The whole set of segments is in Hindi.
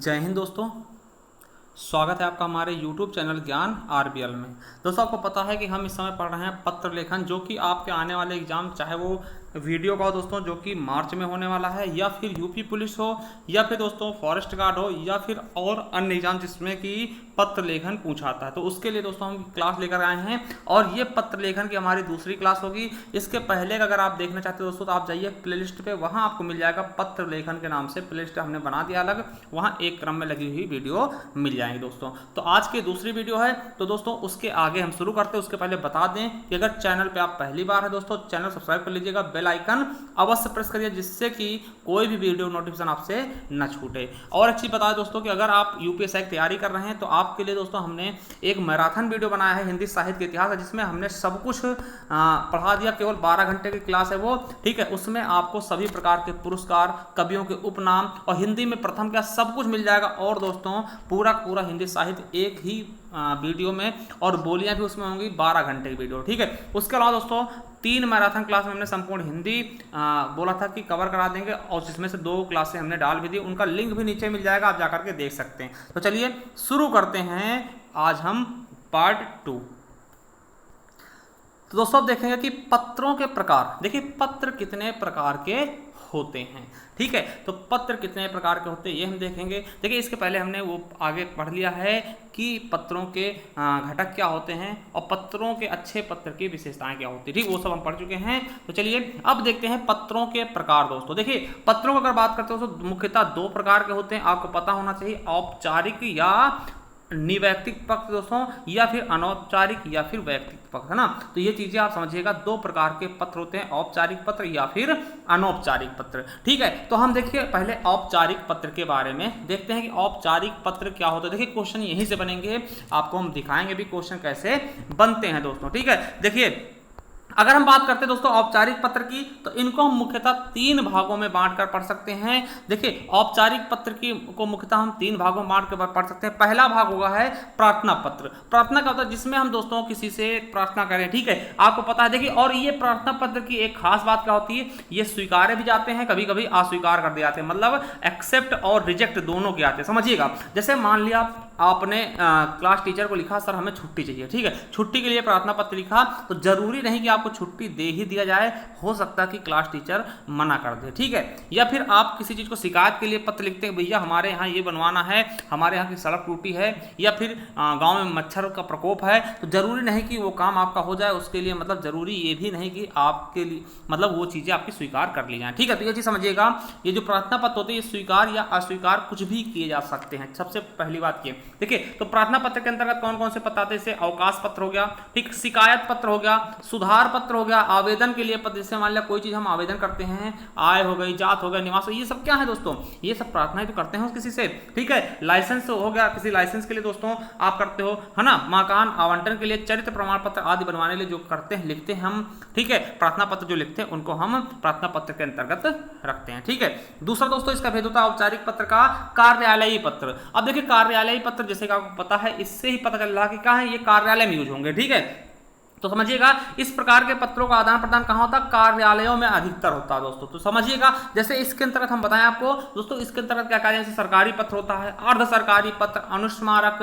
जय हिंद दोस्तों। स्वागत है आपका हमारे YouTube चैनल ज्ञान आरबीएल में। दोस्तों आपको पता है कि हम इस समय पढ़ रहे हैं पत्र लेखन, जो कि आपके आने वाले एग्जाम, चाहे वो वीडियो का हो दोस्तों जो कि मार्च में होने वाला है, या फिर यूपी पुलिस हो, या फिर दोस्तों फॉरेस्ट गार्ड हो, या फिर और अन्य एग्जाम जिसमें कि पत्र लेखन पूछा आता है, तो उसके लिए दोस्तों हम क्लास लेकर आए हैं। और ये पत्र लेखन की हमारी दूसरी क्लास होगी। इसके पहले अगर आप देखना चाहते हो दोस्तों तो आप जाइए प्लेलिस्ट पे, वहाँ आपको मिल जाएगा पत्र लेखन के नाम से प्लेलिस्ट हमने बना दिया अलग, वहाँ एक क्रम में लगी हुई वीडियो मिल जाएंगे दोस्तों। तो आज की दूसरी वीडियो है, तो दोस्तों उसके आगे हम शुरू करते हैं उसके पहले बता दें कि अगर चैनल पे आप पहली बार है दोस्तों, चैनल सब्सक्राइब कर लीजिएगा, बेल आइकन अवश्य प्रेस करिए, जिससे कि कोई भी वीडियो नोटिफिकेशन आपसे न छूटे। और एक चीज बता दोस्तों कि अगर आप यूपीएससी की तैयारी कर रहे हैं तो आपके लिए दोस्तों हमने एक मैराथन वीडियो बनाया है हिंदी साहित्य के इतिहास, जिसमें हमने सब कुछ पढ़ा दिया। केवल 12 घंटे की क्लास है वो, ठीक है। उसमें आपको सभी प्रकार के पुरस्कार, कवियों के उपनाम और हिंदी में प्रथम क्या सब कुछ मिल जाएगा। और दोस्तों पूरा पूरा हिंदी साहित्य एक ही वीडियो में, और बोलियां भी उसमें होंगी 12 घंटे की वीडियो, ठीक है। उसके अलावा दोस्तों 3 मैराथन क्लास में हमने संपूर्ण हिंदी बोला था कि कवर करा देंगे, और जिसमें से 2 क्लासें हमने डाल भी दी, उनका लिंक भी नीचे मिल जाएगा, आप जाकर के देख सकते हैं। तो चलिए शुरू करते हैं आज हम पार्ट 2। तो दोस्तों आप देखेंगे कि पत्रों के प्रकार, देखिए पत्र कितने प्रकार के होते हैं, ठीक है। तो पत्र कितने प्रकार के होते हैं ये हम देखेंगे। देखिए इसके पहले हमने वो आगे पढ़ लिया है कि पत्रों के घटक क्या होते हैं और पत्रों के अच्छे पत्र की विशेषताएं क्या होती है, ठीक, वो सब हम पढ़ चुके हैं। तो चलिए अब देखते हैं पत्रों के प्रकार। दोस्तों देखिए पत्रों की अगर बात करते हो तो मुख्यतः 2 प्रकार के होते हैं, आपको पता होना चाहिए, औपचारिक या निवैयक्तिक पत्र दोस्तों, या फिर अनौपचारिक या फिर वैयक्तिक पत्र, है ना। तो ये चीजें आप समझिएगा, 2 प्रकार के पत्र होते हैं, औपचारिक पत्र या फिर अनौपचारिक पत्र, ठीक है। तो हम देखिए पहले औपचारिक पत्र के बारे में देखते हैं कि औपचारिक पत्र क्या होता है। देखिए क्वेश्चन यहीं से बनेंगे, आपको हम दिखाएंगे भी क्वेश्चन कैसे बनते हैं दोस्तों, ठीक है। देखिए अगर हम बात करते हैं दोस्तों औपचारिक पत्र की, तो इनको हम मुख्यतः 3 भागों में बांटकर पढ़ सकते हैं। देखिए औपचारिक पत्र की को मुख्यतः हम 3 भागों में बांट कर पढ़ सकते हैं। पहला भाग होगा है प्रार्थना पत्र। प्रार्थना क्या होता है, जिसमें हम दोस्तों किसी से प्रार्थना करें, ठीक है, आपको पता है। देखिए और ये प्रार्थना पत्र की एक खास बात क्या होती है, ये स्वीकारे भी जाते हैं, कभी कभी अस्वीकार कर दिए जाते हैं, मतलब एक्सेप्ट और रिजेक्ट दोनों के आते हैं, समझिएगा। जैसे मान लिया आपने क्लास टीचर को लिखा सर हमें छुट्टी चाहिए, ठीक है, छुट्टी के लिए प्रार्थना पत्र लिखा, तो जरूरी नहीं कि आपको छुट्टी दे ही दिया जाए, हो सकता है कि क्लास टीचर मना कर दे, ठीक है। या फिर आप किसी चीज को शिकायत के लिए पत्र लिखते हैं, भैया हमारे यहाँ ये बनवाना है, हमारे यहाँ की सड़क टूटी है, या फिर गांव में मच्छर का प्रकोप है, तो जरूरी नहीं कि वो काम आपका हो जाए, उसके लिए मतलब जरूरी ये भी नहीं कि आपके लिए मतलब वो चीजें आपकी स्वीकार कर ली जाए, ठीक है। तो ये चीज समझिएगा, ये जो प्रार्थना पत्र होते हैं ये स्वीकार या अस्वीकार कुछ भी किए जा सकते हैं। सबसे पहली बात ये देखिए, तो प्रार्थना पत्र के अंतर्गत कौन कौन से पत्र आते हैं, जैसे अवकाश पत्र हो गया, ठीक, शिकायत पत्र हो गया, सुधार पत्र हो गया, आवेदन के लिए पत्र, जैसे मान लिया कोई चीज हम आवेदन करते हैं, आय हो गई, जात हो गया, निवास हो, ये सब क्या है दोस्तों, ये सब प्रार्थनाएं तो करते हैं किसी से, ठीक है। लाइसेंस हो गया, किसी लाइसेंस के लिए दोस्तों आप करते हो, है ना। मकान आवंटन के लिए, चरित्र प्रमाण पत्र आदि बनवाने के लिए जो करते हैं, लिखते हैं हम, ठीक है, प्रार्थना पत्र जो लिखते हैं उनको हम प्रार्थना पत्र के अंतर्गत रखते हैं, ठीक है। दूसरा दोस्तों इसका भेद होता है औपचारिक पत्र का कार्यालयीय पत्र। अब देखिए कार्यालयीय पत्र जैसे कि आपको पता है, इससे ही पता चल रहा है कि क्या है, ये कार्यालय में यूज होंगे, ठीक है। तो समझिएगा इस प्रकार के पत्रों का आदान प्रदान कहाँ होता है, कार्यालयों में अधिकतर होता है दोस्तों। तो समझिएगा जैसे इसके अंतर्गत हम बताएं आपको दोस्तों, इसके अंतर्गत क्या कार्य, जैसे सरकारी पत्र होता है, अर्ध सरकारी पत्र, अनुस्मारक,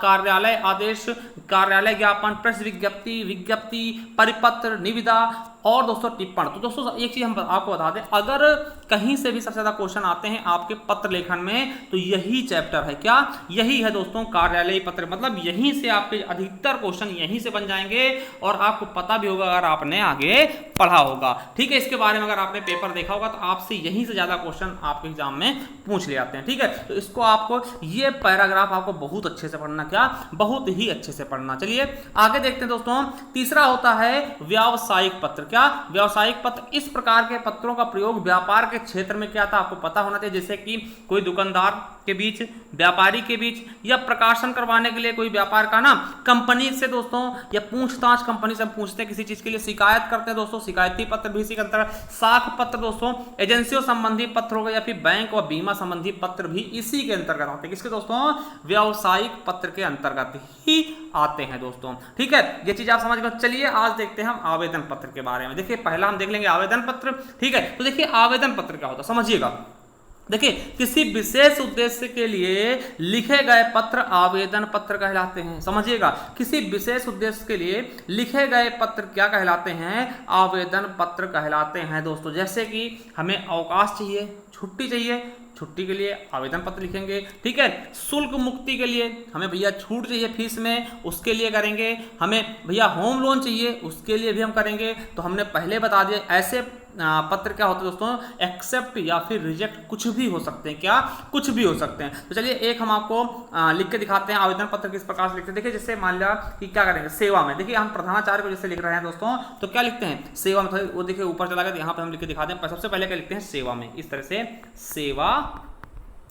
कार्यालय आदेश, कार्यालय ज्ञापन, प्रेस विज्ञप्ति, विज्ञप्ति, परिपत्र, निविदा और दोस्तों टिप्पण। तो दोस्तों एक चीज हम आपको बता दें, अगर कहीं से भी सबसे ज्यादा क्वेश्चन आते हैं आपके पत्र लेखन में, तो यही चैप्टर है, क्या, यही है दोस्तों कार्यालयीय पत्र, मतलब यहीं से आपके अधिकतर क्वेश्चन यहीं से बन जाएंगे, और आपको पता भी होगा अगर आपने आगे पढ़ा होगा, ठीक है। इसके बारे में अगर आपने पेपर देखा होगा तो आपसे यहीं से ज्यादा क्वेश्चन आपके एग्जाम में पूछ ले जाते हैं, ठीक है। तो इसको आपको ये पैराग्राफ आपको बहुत अच्छे से पढ़ना, क्या, बहुत ही अच्छे से पढ़ना। चलिए आगे देखते हैं दोस्तों। तीसरा होता है व्यावसायिक पत्र। क्या, व्यावसायिक पत्र, इस प्रकार के पत्रों का प्रयोग व्यापार के क्षेत्र में क्या था आपको पता होना चाहिए, जैसे कि कोई दुकानदार के बीच, व्यापारी के बीच, या प्रकाशन करवाने के लिए कोई व्यापार का ना कंपनी से दोस्तों, या पूछताछ कंपनी से पूछते हैं किसी चीज के लिए, शिकायत करते हैं दोस्तों, शिकायती पत्र भी इसी के अंतर्गत, साख पत्र दोस्तों, एजेंसियों संबंधी पत्र हो गए, या फिर बैंक और बीमा संबंधी पत्र भी इसी के अंतर्गत आते हैं, किसके दोस्तों, व्यावसायिक पत्र के अंतर्गत ही आते हैं दोस्तों, ठीक है। ये चीज आप समझ गए। चलिए आज देखते हैं हम आवेदन पत्र के बारे में। देखिए पहला हम देख लेंगे आवेदन पत्र, ठीक है। तो देखिए आवेदन पत्र क्या होता है समझिएगा। देखिए किसी विशेष उद्देश्य के लिए लिखे गए पत्र आवेदन पत्र कहलाते हैं। समझिएगा, किसी विशेष उद्देश्य के लिए लिखे गए पत्र क्या कहलाते हैं? आवेदन पत्र कहलाते हैं दोस्तों। जैसे कि हमें अवकाश चाहिए, छुट्टी चाहिए, छुट्टी के लिए आवेदन पत्र लिखेंगे। ठीक है, शुल्क मुक्ति के लिए हमें भैया छूट चाहिए फीस में, उसके लिए करेंगे। हमें भैया होम लोन चाहिए, उसके लिए भी हम करेंगे। तो हमने पहले बता दिया ऐसे पत्र क्या होते हैं दोस्तों? एक्सेप्ट या फिर रिजेक्ट कुछ भी हो सकते हैं। क्या? कुछ भी हो सकते हैं। तो चलिए एक हम आपको लिख के दिखाते हैं आवेदन पत्र किस प्रकार से लिखते हैं। देखिए जैसे मान लिया कि क्या करेंगे, सेवा में। देखिए हम प्रधानाचार्य को जैसे लिख रहे हैं दोस्तों, तो क्या लिखते हैं? सेवा में। वो देखिए ऊपर चला गया, यहाँ पे हम लिख के दिखाते हैं। सबसे पहले क्या लिखते हैं? सेवा में। इस तरह से सेवा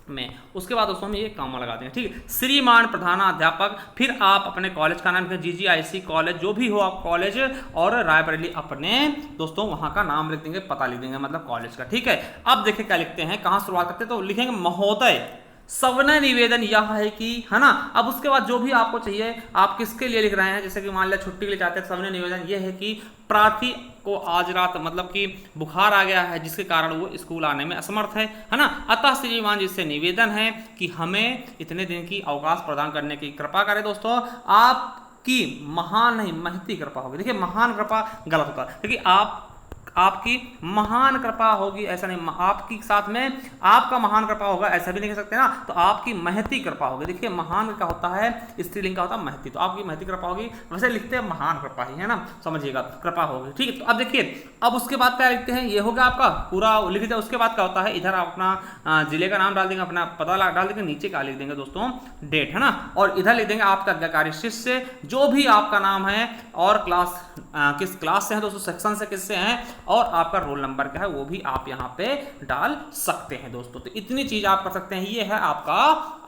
में। उसके बाद दोस्तों हम ये कॉमा लगाते हैं। ठीक है, श्रीमान प्रधानाध्यापक, फिर आप अपने कॉलेज का नाम लिखें, GGIC कॉलेज जो भी हो आप कॉलेज, और रायबरेली अपने दोस्तों वहां का नाम लिख देंगे, पता लिख देंगे मतलब कॉलेज का। ठीक है, अब देखिए क्या लिखते हैं, कहां शुरुआत करते हैं, तो लिखेंगे महोदय सविनय निवेदन यह है कि, है ना। अब उसके बाद जो भी आपको चाहिए, आप किसके लिए लिख रहे हैं, जैसे कि मान लिया छुट्टी के लिए चाहते हैं, सविनय निवेदन यह है कि प्रार्थी को आज रात मतलब कि बुखार आ गया है, जिसके कारण वो स्कूल आने में असमर्थ है ना। अतः श्रीमान जी से निवेदन है कि हमें इतने दिन की अवकाश प्रदान करने की कृपा करें। दोस्तों आपकी महान नहीं महती कृपा होगी। देखिए महान कृपा गलत होता है, क्योंकि आपकी महान कृपा होगी ऐसा नहीं, आपकी साथ में आपका महान कृपा होगा ऐसा भी नहीं कह सकते ना। तो आपकी महती कृपा होगी। देखिए महान का होता है स्त्रीलिंग का होता है महती, तो आपकी महती कृपा होगी। वैसे लिखते हैं महान कृपा ही, है ना, समझिएगा, कृपा होगी। ठीक है, तो अब देखिए अब उसके बाद क्या लिखते हैं, ये हो गया आपका पूरा लिख दिया। उसके बाद क्या होता है, इधर आप अपना जिले का नाम डाल देंगे, अपना पता डाल देंगे, नीचे क्या लिख देंगे दोस्तों? डेट, है ना। और इधर लिख देंगे आपका आज्ञाकारी शिष्य, जो भी आपका नाम है, और क्लास किस क्लास से है दोस्तों, सेक्शन से किससे हैं, और आपका रोल नंबर क्या है वो भी आप यहाँ पे डाल सकते हैं दोस्तों। तो इतनी चीज आप कर सकते हैं। ये है आपका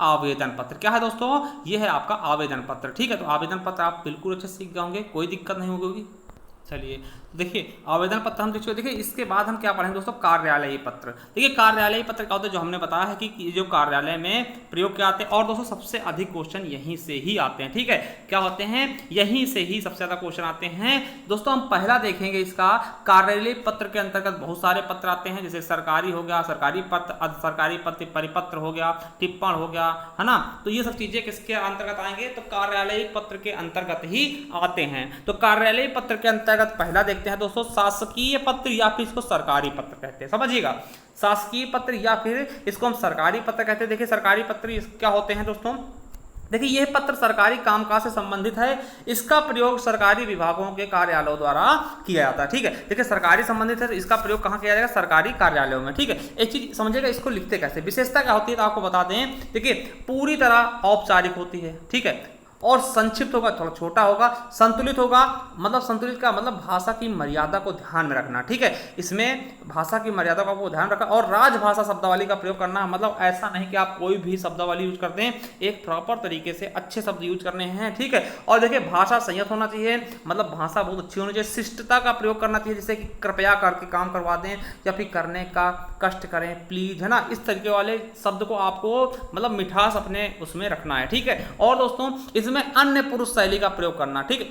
आवेदन पत्र। क्या है दोस्तों? ये है आपका आवेदन पत्र। ठीक है, तो आवेदन पत्र आप बिल्कुल अच्छे से सीख जाओगे, कोई दिक्कत नहीं होगी। चलिए देखिए आवेदन पत्र हम देखिए इसके बाद हम क्या पढ़ेंगे दोस्तों? कार्यालयीय पत्र। देखिए कार्यालयीय पत्र क्या होता है, जो हमने बताया है कि जो कार्यालय में प्रयोग क्या आते हैं, और दोस्तों सबसे अधिक क्वेश्चन यहीं से ही आते हैं। ठीक है, क्या होते हैं? यहीं से ही सबसे ज्यादा क्वेश्चन आते हैं दोस्तों। हम पहला देखेंगे इसका, कार्यालयीय पत्र के अंतर्गत बहुत सारे पत्र आते हैं, जैसे सरकारी हो गया, सरकारी पत्र, अर्ध सरकारी पत्र, परिपत्र हो गया, टिप्पण हो गया, है ना। तो ये सब चीजें किसके अंतर्गत आएंगे? तो कार्यालयीय पत्र के अंतर्गत ही आते हैं। तो कार्यालयीय पत्र के अंतर्गत पहला देखते हैं दोस्तों शासकीय पत्र, या फिर इसको सरकारी पत्र कहते हैं। समझिएगा, शासकीय पत्र या फिर इसको हम सरकारी पत्र कहते हैं। देखिए सरकारी पत्र क्या होते हैं दोस्तों? देखिए यह पत्र सरकारी कामकाज से संबंधित है, इसका प्रयोग सरकारी विभागों के कार्यालयों द्वारा किया जाता है। ठीक है, देखिए सरकारी संबंधित है तो इसका प्रयोग कहां किया जाएगा? सरकारी कार्यालयों में। ठीक है, एक चीज समझिएगा, इसको लिखते कैसे, विशेषता क्या होती है तो आपको बता दें। देखिए पूरी तरह औपचारिक होती है। ठीक है, और संक्षिप्त होगा, थोड़ा छोटा होगा, संतुलित होगा, मतलब संतुलित का मतलब भाषा की मर्यादा को ध्यान में रखना। ठीक है, इसमें भाषा की मर्यादा को ध्यान रखना, और राजभाषा शब्दावली का प्रयोग करना। मतलब ऐसा नहीं कि आप कोई भी शब्दावली यूज करते हैं, एक प्रॉपर तरीके से अच्छे शब्द यूज करने हैं। ठीक है, और देखिए भाषा संयत होना चाहिए, मतलब भाषा बहुत अच्छी होनी चाहिए, शिष्टता का प्रयोग करना चाहिए, जैसे कि कृपया करके काम करवा दें, या फिर करने का कष्ट करें प्लीज, है ना। इस तरीके वाले शब्द को आपको मतलब मिठास अपने उसमें रखना है। ठीक है, और दोस्तों इसमें अन्य पुरुष शैली का प्रयोग करना। ठीक है,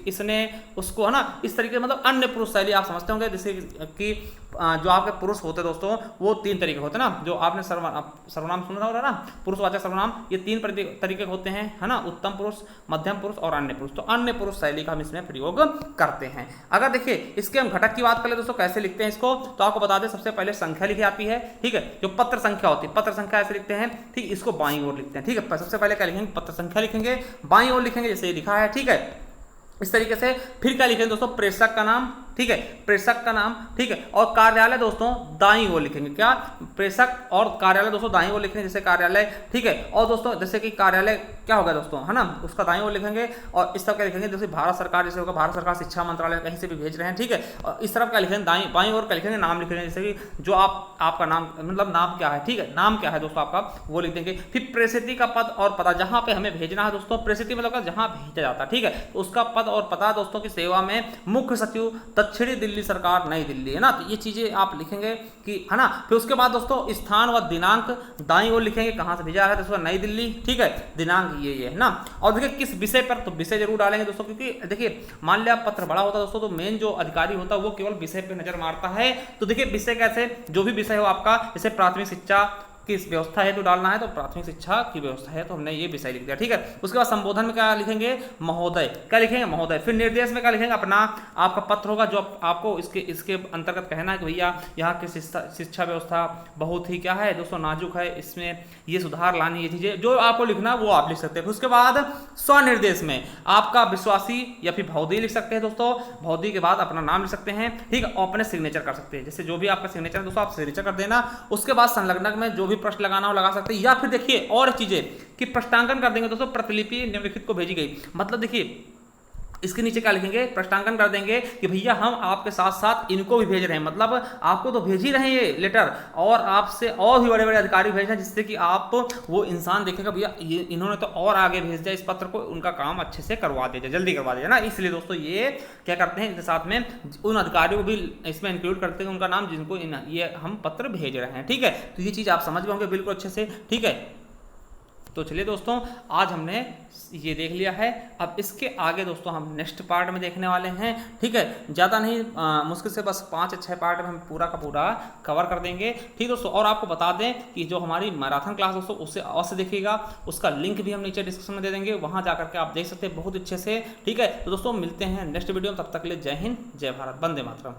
इसने उसको, है ना, इस तरीके मतलब अन्य पुरुष शैली आप समझते होंगे, जैसे कि जो आपके पुरुष होते हैं दोस्तों, वो 3 तरीके होते हैं ना, जो आपने सर्वनाम सुना होगा ना, पुरुषवाचक सर्वनाम, ये 3 तरीके होते हैं, है ना, उत्तम पुरुष, मध्यम पुरुष और अन्य पुरुष। तो अन्य पुरुष शैली का हम इसमें प्रयोग करते हैं। अगर देखिए इसके हम घटक की बात करें दोस्तों, कैसे लिखते हैं इसको, तो आपको बता दें, सबसे पहले संख्या लिखी जाती है। ठीक है, जो पत्र संख्या होती है, पत्र संख्या ऐसे लिखते हैं। ठीक, इसको बाईं ओर लिखते हैं। ठीक है, सबसे पहले क्या लिखेंगे? पत्र संख्या लिखेंगे, बाईं ओर लिखेंगे जैसे लिखा है। ठीक है, इस तरीके से। फिर क्या लिखेंगे दोस्तों? प्रेषक का नाम। ठीक है, प्रेषक का नाम। ठीक है, और कार्यालय दोस्तों दाईं ओर लिखेंगे। क्या? प्रेषक और कार्यालय दोस्तों दाईं ओर लिखेंगे, जैसे कार्यालय। ठीक है, और दोस्तों जैसे कि कार्यालय क्या होगा दोस्तों, है ना, उसका दाईं ओर लिखेंगे। और इस तरफ क्या लिखेंगे? जैसे भारत सरकार जैसे होगा, भारत सरकार शिक्षा मंत्रालय कहीं से भी भेज रहे हैं। ठीक है, और इस तरफ क्या लिखेंगे? बाईं ओर क्या लिखेंगे? नाम लिखेंगे, जैसे कि जो आपका नाम मतलब नाम क्या है। ठीक है, नाम क्या है दोस्तों आपका, वो लिख देंगे। फिर प्रेषित का पद और पता, जहां पे हमें भेजना है दोस्तों, प्रेषित मतलब जहां भेजा जाता है। ठीक है, तो उसका पद और पता दोस्तों की सेवा में मुख्य सचिव दक्षिणी दिल्ली सरकार नई दिल्ली, है ना। तो ये चीजें आप लिखेंगे कि, है ना। फिर उसके बाद दोस्तों स्थान व दिनांक दाईं ओर लिखेंगे, कहाँ से भेजा है दोस्तों, नई दिल्ली, ठीक है। दिनांक ये है ना। और देखिए किस विषय पर, तो विषय जरूर डालेंगे दोस्तों, क्योंकि देखिए मान लिया पत्र बड़ा होता है दोस्तों, तो मेन जो अधिकारी होता है वो केवल विषय पे नजर मारता है। तो देखिए विषय कैसे, जो भी विषय हो आपका, जैसे प्राथमिक शिक्षा की व्यवस्था है तो डालना है, तो प्राथमिक शिक्षा की व्यवस्था है तो हमने ये विषय लिख दिया, ठीक है। उसके बाद संबोधन में क्या लिखेंगे, महोदय, क्या लिखेंगे, महोदय। फिर निर्देश में क्या लिखेंगे, अपना आपका पत्र होगा जो आपको इसके अंतर्गत कहना है कि भैया यहाँ की शिक्षा व्यवस्था बहुत ही क्या है दोस्तों, नाजुक है, इसमें ये सुधार लानी, ये चीजें जो आपको लिखना है वो आप लिख सकते हैं। उसके बाद स्वनिर्देश में आपका विश्वासी या फिर भौदी लिख सकते हैं दोस्तों, भौदी के बाद अपना नाम लिख सकते हैं, ठीक है, और अपने सिग्नेचर कर सकते हैं, जैसे जो भी आपका सिग्नेचर है दोस्तों आप सिग्नेचर कर देना। उसके बाद संलग्नक में जो भी प्रश्न लगाना हो लगा सकते हैं, या फिर देखिए और चीजें कि प्रश्नांकन कर देंगे दोस्तों, प्रतिलिपि निम्नलिखित को भेजी गई, मतलब देखिए इसके नीचे क्या लिखेंगे, प्रश्नांकन कर देंगे कि भैया हम आपके साथ साथ इनको भी भेज रहे हैं, मतलब आपको तो भेज ही रहे हैं ये लेटर, और आपसे और भी बड़े बड़े अधिकारी भेज रहे हैं, जिससे कि आप वो इंसान देखेगा भैया ये इन्होंने तो और आगे भेज दिया इस पत्र को, उनका काम अच्छे से करवा दीजिए, जल्दी करवा दीजिए ना। इसलिए दोस्तों ये क्या करते हैं, इनके साथ में उन अधिकारियों को भी इसमें इंक्लूड करते हैं, उनका नाम जिनको ये हम पत्र भेज रहे हैं, ठीक है। तो ये चीज़ आप समझ गए होंगे बिल्कुल अच्छे से, ठीक है। तो चलिए दोस्तों आज हमने ये देख लिया है, अब इसके आगे दोस्तों हम नेक्स्ट पार्ट में देखने वाले हैं, ठीक है। ज़्यादा नहीं मुश्किल से बस 5 या 6 पार्ट में हम पूरा का पूरा कवर कर देंगे, ठीक दोस्तों। और आपको बता दें कि जो हमारी मैराथन क्लास दोस्तों उससे अवश्य देखिएगा, उसका लिंक भी हम नीचे डिस्क्रिप्शन में दे देंगे, वहाँ जा करके आप देख सकते हैं बहुत अच्छे से, ठीक है। तो दोस्तों मिलते हैं नेक्स्ट वीडियो में, तब तक के लिए जय हिंद, जय भारत, वंदे मातरम।